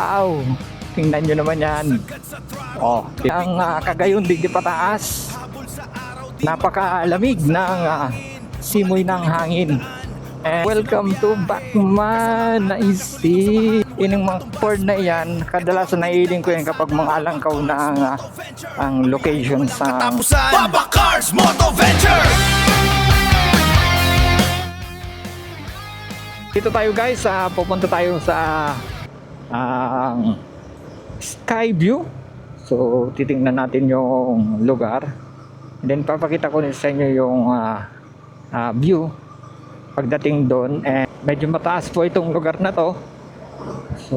Wow! Tingnan nyo naman yan. Oh, ang Cagayon de pataas. Napakalamig ng simoy ng hangin. And welcome to Bacman na isi. Yung mga port na yan, kadalasan naiiling ko yan kapag mga alangkaw na ang location sa Baba Cars Moto Venture. Dito tayo guys, pupunta tayo sa Sky View. So titingnan natin yung lugar. And then papakita ko sa inyo yung view pagdating doon. Medyo mataas po itong lugar na to. So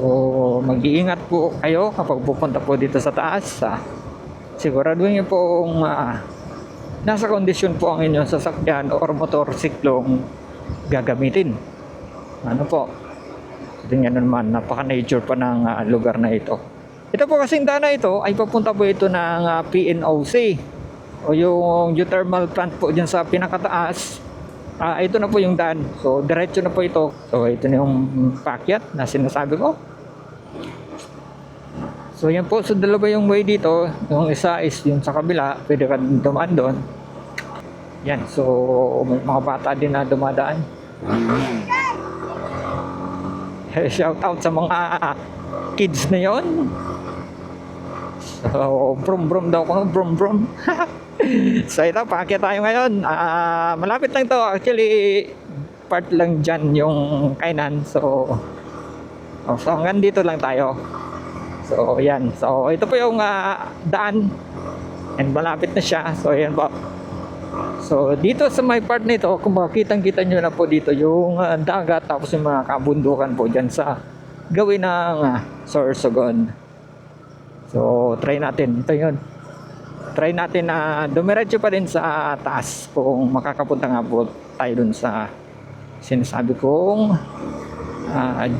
mag-iingat po kayo kapag pupunta po dito sa taas. Siguraduhin niyo pong nasa kondisyon po ang inyong sasakyan or motorsiklong gagamitin. Ano po? Tingnan naman, napaka-nature pa ng lugar na ito. Ito po kasing daan na ito ay papunta po ito ng PNOC o yung geothermal plant po dyan sa pinakataas. Ito na po yung daan. So diretso na po ito. So ito na yung paakyat na sinasabi ko. So yan po, so dalawa yung way dito. Yung isa is yung sa kabila, pwede ka dumaan doon. Yan, so may mga bata din na dumadaan. Shout out sa mga kids na yon. So brum brum daw ko, brum brum. So ito, paakyat tayo ngayon. Malapit lang to, actually part lang dyan yung kainan. So hanggang dito lang tayo. So yan, so ito po yung daan and malapit na siya. So yan po. So dito sa may part nito, kung makikita nyo na po dito yung dagat, tapos yung mga kabundukan po dyan sa gawin ng Sorsogon. So try natin, ito yun. Try natin na dumiretso pa din sa taas kung makakapunta nga po tayo dun sa sinasabi kong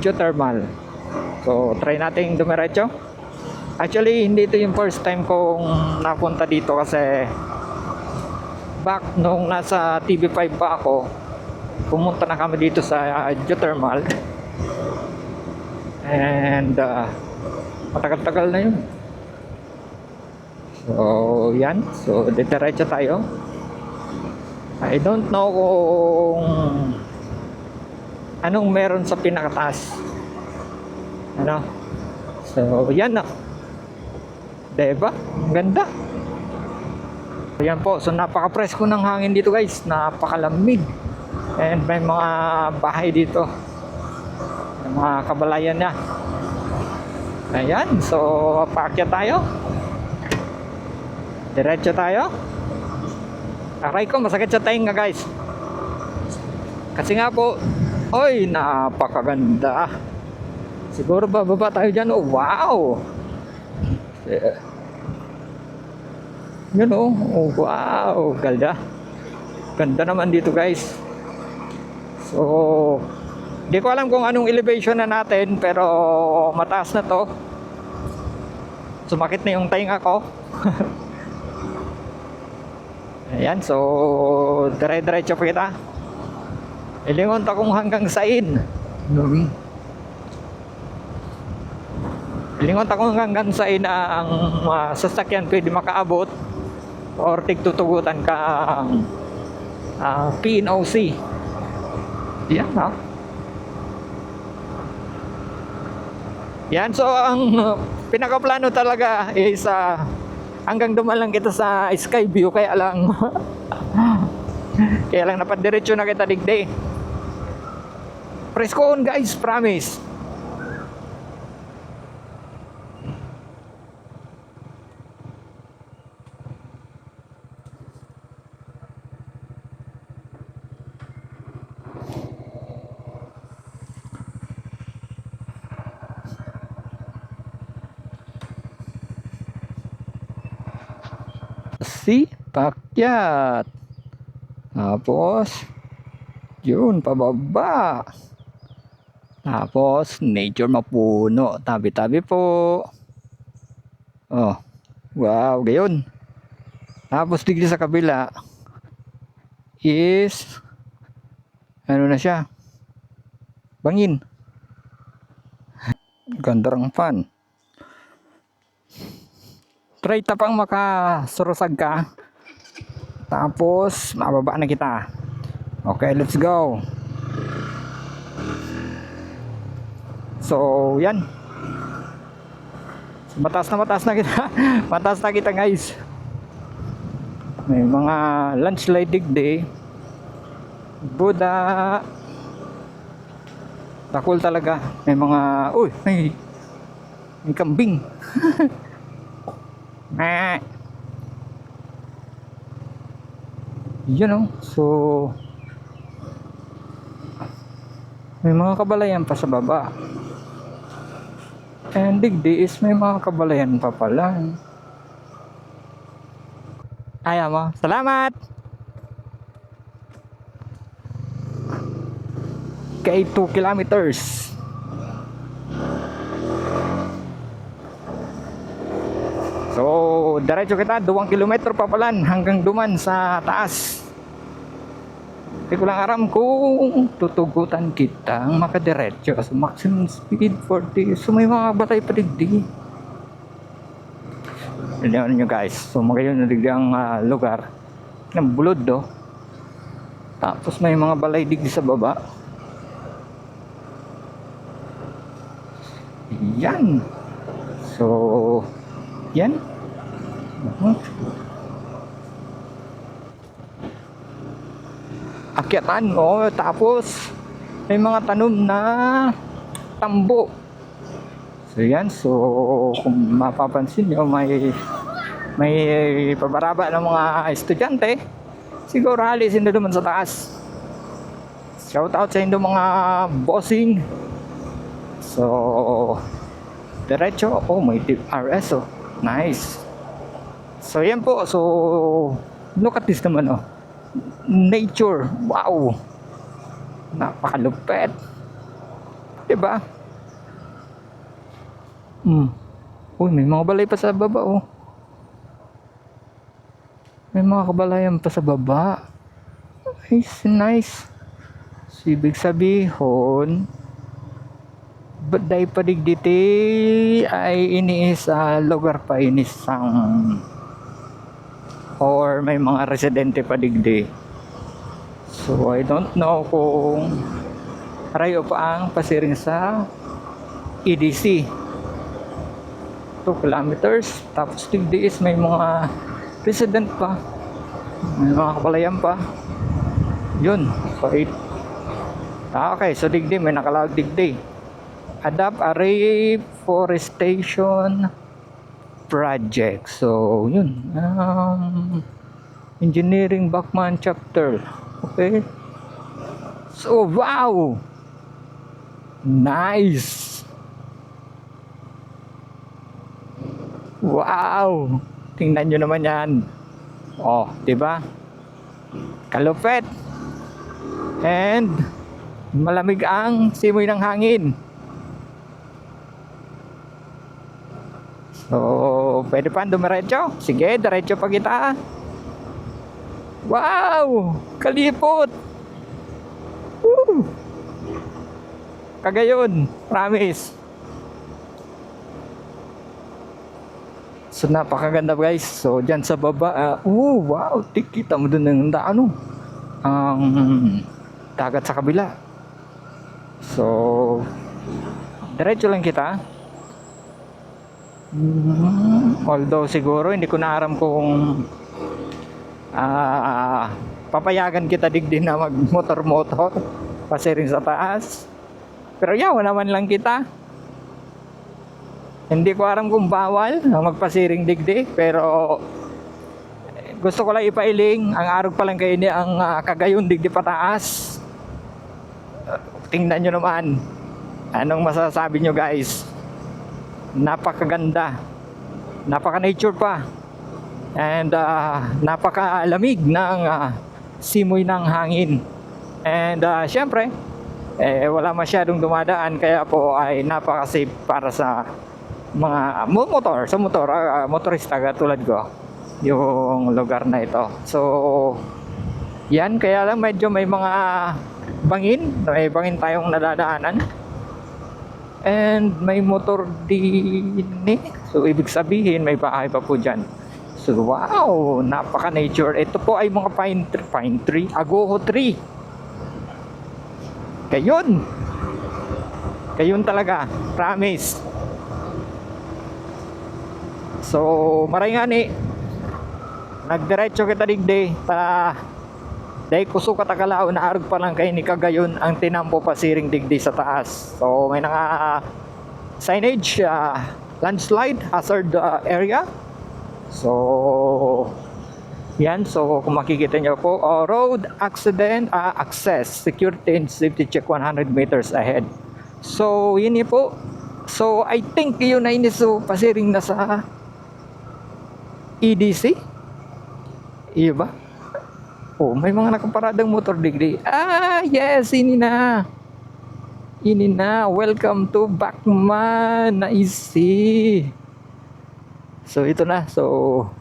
geothermal. So try natin dumiretso. Actually hindi ito yung first time kong napunta dito kasi back nung nasa TV5 pa ako, pumunta na kami dito sa geothermal. And matagal-tagal na yun. So yan, so diretso tayo. I don't know kung anong meron sa pinakataas. Ano? So yan na. Diba? Ang ganda. Ayan po, so napaka-presko ng hangin dito guys, napakalamig. And may mga bahay dito, may mga kabalayan niya. Ayan, so paakyat tayo. Diretso tayo. Aray ko, masakit sa tainga guys. Kasi nga po, oy, napakaganda. Siguro bababa tayo dyan, oh wow. Yun oh, wow, ganda. Ganda naman dito guys. So di ko alam kung anong elevation na natin, pero mataas na to. Sumakit na yung tainga ko. Ayan, so dire-diretso pa kita. Ilingon ta kung hanggang sain. Ilingon ta kung hanggang sain ang sasakyan pwede makaabot or tigtutugutan ka PNOC. Yan ha. Yan, so ang pinakaplano talaga is hanggang dumaan lang kita sa Sky View, kaya lang kaya lang napadiretso na kita digday. Presko on guys, promise. Si paakyat. Tapos yun, pababa. Tapos nature mapuno, tabi-tabi po. Oh, wow, gayon. Tapos digdi sa kabila is ano na siya, bangin. Ganda ng fan. Try tapang makasurusag ka. Tapos, mababa na kita. Okay, let's go. So, yan. Mataas na kita. Mataas na kita, guys. May mga landslide digdi. Buda. Takul talaga. May mga, uy, may kambing. Yun know, so may mga kabalayan pa sa baba. And digdi is may mga kabalayan pa pala. Ayaw mo. Salamat! Kay 2 kilometers. So, diretso kita, 2 kilometro pa pala hanggang duman sa taas. Hindi ko lang aram kung tutugutan kita ang makadiretso. So, maximum speed 40. So, may mga batay pa digdi. Yan nyo guys. So, magayon na digdi ang lugar ng bulod do. Tapos may mga balay digdi sa baba. Yan. So, yan. Akyatan mo. Tapos, may mga tanom na tambo. So, yan. So, kung mapapansin nyo, may pabaraba ng mga estudyante. Siguro halisin na naman sa taas. Shout out sa inyo mga bossing. So, diretso. Oh, may deep RS oh. Nice. So, yan po. So, look at this naman oh. Nature. Wow. Napakalupet. Diba? Uy, may mga balay pa sa baba oh. May mga kabalayan pa sa baba. Nice, nice. So, ibig sabihin, baday padigditi ay iniis lugar pa inisang or may mga residente padigdi. So I don't know kung rayo pa ang pasiring sa EDC 2 kilometers. Tapos digdi is may mga resident pa, may mga kapalayan pa. Yun, so okay, so digdi may nakalag digdi. Adapt a reforestation project. So, yun. Engineering Bachman chapter. Okay. So, wow! Nice! Wow! Tingnan nyo naman yan. Oh, diba? Kalupet. And, malamig ang simoy ng hangin. So, pwede pa dumiretso? Sige, diretso pa kita. Wow! Kalipot! Woo! Kagayon, promise. So, napakaganda guys. So, dyan sa baba, wow! Kita mo dun ng ang dagat sa kabila. So, diretso lang kita. Although siguro hindi ko na aram kung papayagan kita digdi na mag motor pasiring sa taas. Pero yaw naman lang kita. Hindi ko aram kung bawal magpasiring digdi, pero gusto ko lang ipailing ang arog pa lang kayo ni ang kagayon digdi pataas. Tingnan nyo naman anong masasabi nyo guys. Napakaganda, napaka nature pa, and napakalamig ng simoy ng hangin. And syempre wala masyadong dumadaan, kaya po ay napaka-safe para sa mga motorista katulad ko yung lugar na ito. So yan, kaya lang medyo may mga bangin tayong nadadaanan. And may motor din eh. So ibig sabihin may bahay pa po dyan. So wow, napaka-nature. Ito po ay mga pine tree, agoho tree. Kayon. Kayon talaga, promise. So maray nga ni nagdiretso kita digdi ta dahil kuso katakalaw na arog pa lang kay ni kagayon ang tinampo pasiring digdi sa taas. So may naka signage, landslide hazard area. So yan, so kung makikita nyo po, road accident access security and safety check 100 meters ahead. So yun yun po. So I think yun na iniso pasiring na sa EDC. Iya ba? Oh, may mga nakaparadang motor digdi. Yes, ini na. Ini na. Welcome to Bachman na easy. So ito na. So,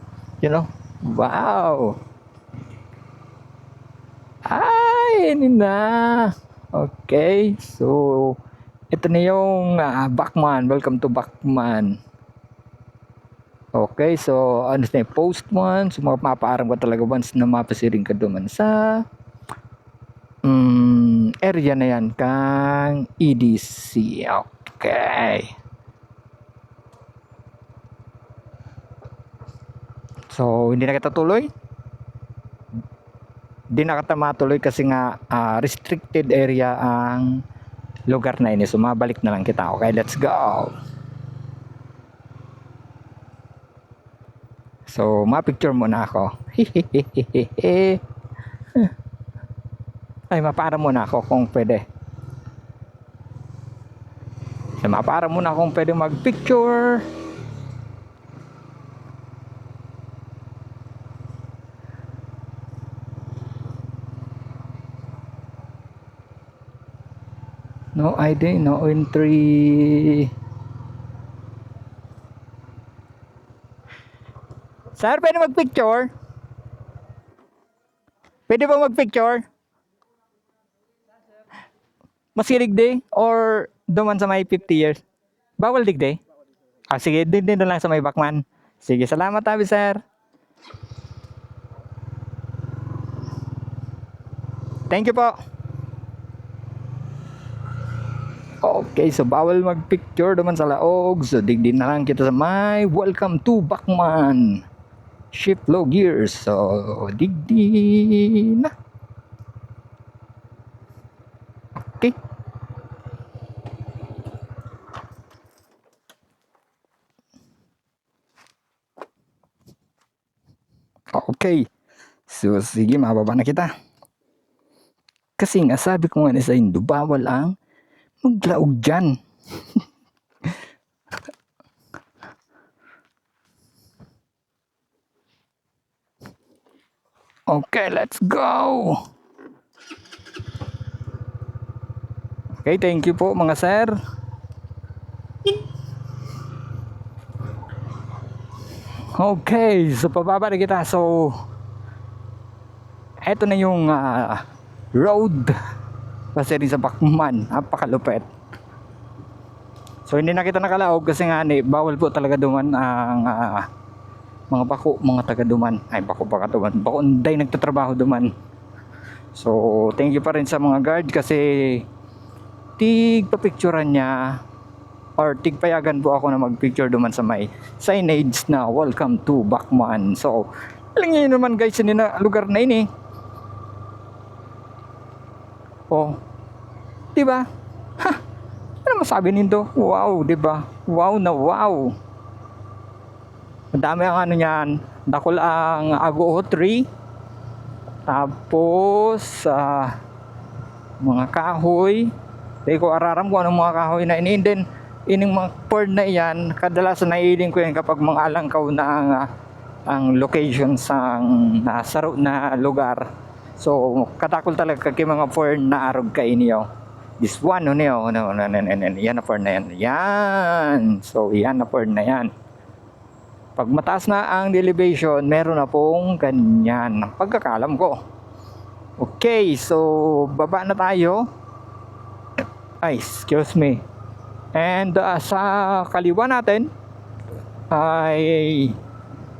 you know, wow. Ini na. Okay. So, ito na yung Bachman. Welcome to Bachman. Okay, so ano na post one, so mapaparang ko talaga once na mapasiring ka duman sa area na yan kang EDC. Okay. So hindi na kita tuloy. Hindi na kita matuloy kasi nga restricted area ang lugar na ini. So mabalik na lang kita. Okay, let's go. So, ma-picture muna ako. Ay, mapara muna ako kung pwede. So, mapara muna kung pwede mag-picture. No ID, no entry. Sir, pwede mag-picture? Pwede ba mag-picture? Masirig di? Or duman sa may 50 years? Bawal digdi? Sige, din na lang sa may Bachman. Sige, salamat tabi, sir. Thank you po. Okay, so bawal mag-picture duman sa laog. So digdi na lang kita sa may welcome to Bachman. Shift low gears. So digdi na. Okay. Okay. So sige, mababa na kita. Kasi nga sabi ko nga sa Indo, bawal ang maglaog dyan. Okay, let's go. Okay, thank you po mga sir. Okay, so pababa na kita. So eto na yung road kasi rin sa Bachman. Napakalupet. So hindi na kita nakalaog kasi nga bawal po talaga duman ang mga bako, mga taga duman. Ay, bako duman. Bako unday nagtatrabaho duman. So thank you pa rin sa mga guard kasi tig papicturean niya or tig payagan po ako na magpicture duman sa may signage na welcome to Bachman. So alam niyo naman guys, hindi na lugar na ini. Oh, di ba? Ha, ano masabi nito? Wow, di ba? Wow na wow. Madami ang ano niyan. Dakol ang agoho tree. Tapos mga kahoy. Hindi ko araram kung anong mga kahoy na ini. Then ining mga fern na iyan, kadalasan naiiling ko yan kapag mga alangkaw na ang location sa nasaro na lugar. So katakol talaga kay mga fern na arog kay niyo. This one no, yan na fern na yan. Yan. So yan na fern na yan. Pag mataas na ang elevation, meron na pong ganyan. Pagkakalam ko. Okay, so baba na tayo. Ay, excuse me. And sa kaliwa natin ay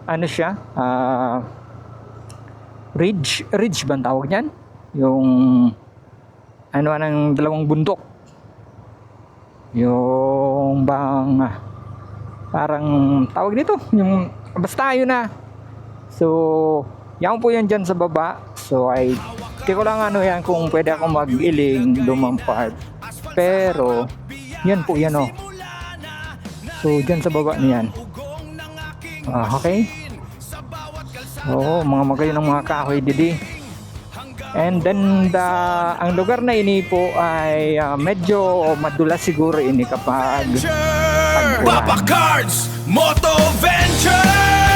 ano siya, ridge ba ang tawag niyan? Yung ano ng dalawang bundok. Yung bang parang tawag dito, yung basta yun na. So, yan po yan dyan sa baba. So, di ko lang ano yan kung pwede ako mag-iling lumang part. Pero, yan po yan oh. So, dyan sa baba niyan. Okay. Oo, mga magayo ng mga kahoy didi. And then ang lugar na ini po ay medyo madulas siguro ini kapag Papa Cards Moto Venture.